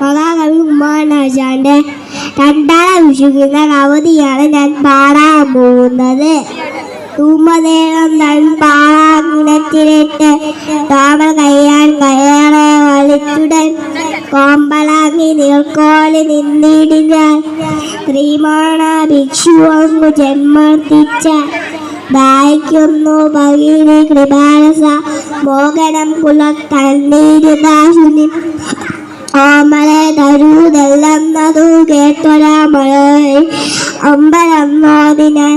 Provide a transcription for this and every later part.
മഹാകവി കുമാരനാശാന്റെ രണ്ടാം വിഷുവിന കവിതയാണ് ഞാൻ പാടാൻ പോകുന്നത്. ൂമദേവം തൻ പാളാങ്കുണത്തിലിട്ട് താമര കയ്യാൻ കയ്യാളെ വലിച്ചുടൻ കോമ്പളാങ്ങി നീർക്കോലി നിന്നിടിഞ്ഞാൽ ശ്രീമാണ ഭിക്ഷു അങ്ങു ജന്മർത്തിച്ച ദായിക്കുന്നു ഭഗിനി കൃപാലസ മോഹനം പുലർത്തന്നീരുദാസുനി ഓമലെ തരൂതെല്ലെന്നതു കേട്ടൊരാ മഴ അമ്പലന്നോതിനാൻ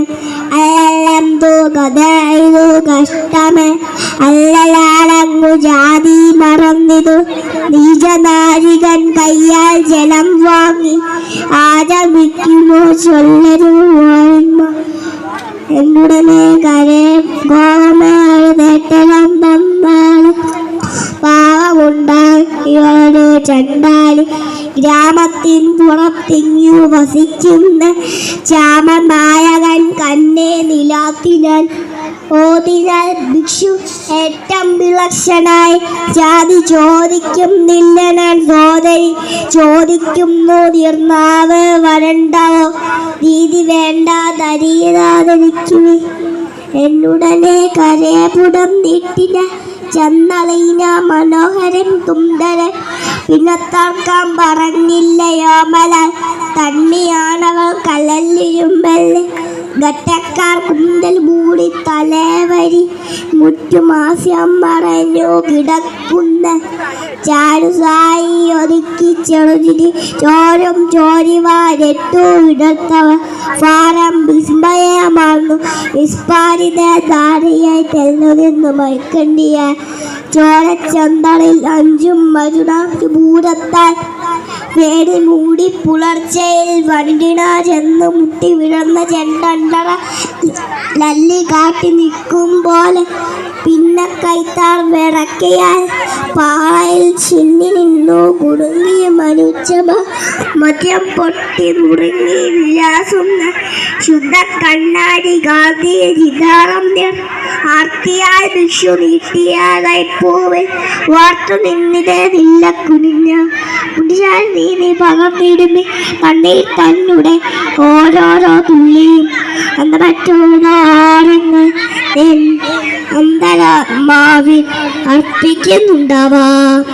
അല്ലെല്ലാം കഥയിതു കഷ്ടമേ അല്ലലാളങ്ങു ജാതി മറന്നിതു നീചനാരികൻ കയ്യാൽ ജലം വാങ്ങി ആചമിക്കുമോ ചൊല്ലരു എന്നുടനെ കരേ ഗോമേട്ടം തന്നാണ് പാവമുണ്ടാക്കിയൊരു ചണ്ടാലി ഗ്രാമത്തിൻ പുറത്തിങ്ങു വസിക്കുന്ന ചാമനായകൻ കന്നെ നിലാത്തിനാൽ ഓതിനാൽ ഭിക്ഷു ഏറ്റം വിലക്ഷണായി ജാതി ചോദിക്കുന്നില്ലനാൽ സോദരി ചോദിക്കുന്നു നിർന്നാവ് വരണ്ടവോ രീതി വേണ്ട തരീതാതിരിക്കുമേ എന്നുടനെ കരേപുടം നീട്ടിന ചെന്നളയിന മനോഹരൻ തുന്തരൻ പിന്നത്താർക്കാൻ പറഞ്ഞില്ലയോമല തണ്ണിയാണവൾ കലല്ലിരുമ്പല്ലേ ഘട്ടക്കാർ കുന്തൽ മൂടി തലേവരി മുറ്റുമാസ്യം മറഞ്ഞു കിടക്കുന്ന ചാരുസായി ഒതുക്കി ചെറുതിരി ചോരും ചോരിവാരെട്ടു വിടർത്തവർ ഫാരം വിസ്മയമാർന്നു വിസ്ഫാരിത ധാരയായി തെല്ലുനിന്നു മയക്കണ്ടിയ ചോരച്ചന്തളിൽ അഞ്ചും മരുണാക്ക് ഭൂരത്താൽ പേടി മൂടി പുലർച്ചയിൽ വണ്ടിണ ചെന്ന് മുട്ടി വിഴന്ന ചെണ്ടണ്ടറ ലല്ലി കാട്ടി നിൽക്കും പോലെ പിന്നെ കൈത്താർ വിറക്കിയാൽ പാളയിൽ ചിന്നി നിന്നു കുടുങ്ങി മനുച്ചമ മദ്യം പൊട്ടി മുറുങ്ങി വിലാസുന്ന ശുദ്ധ കണ്ണാടി ഗാന്ധി ജിതാറം ആർത്തിയാൽ ഭിക്ഷു നീട്ടിയാതായി പോവൻ വാർത്തു നിന്നിടെ നില്ല കുനിഞ്ഞ കുടിച്ചാൽ നീ പകർന്നിടുമ്പി കണ്ണീർ തന്നെ ഓരോരോ തുള്ളിയും അന്ന് മറ്റോരങ്ങൾ അന്തരാത്മാവിൽ അർപ്പിക്കുന്നുണ്ടാവാം.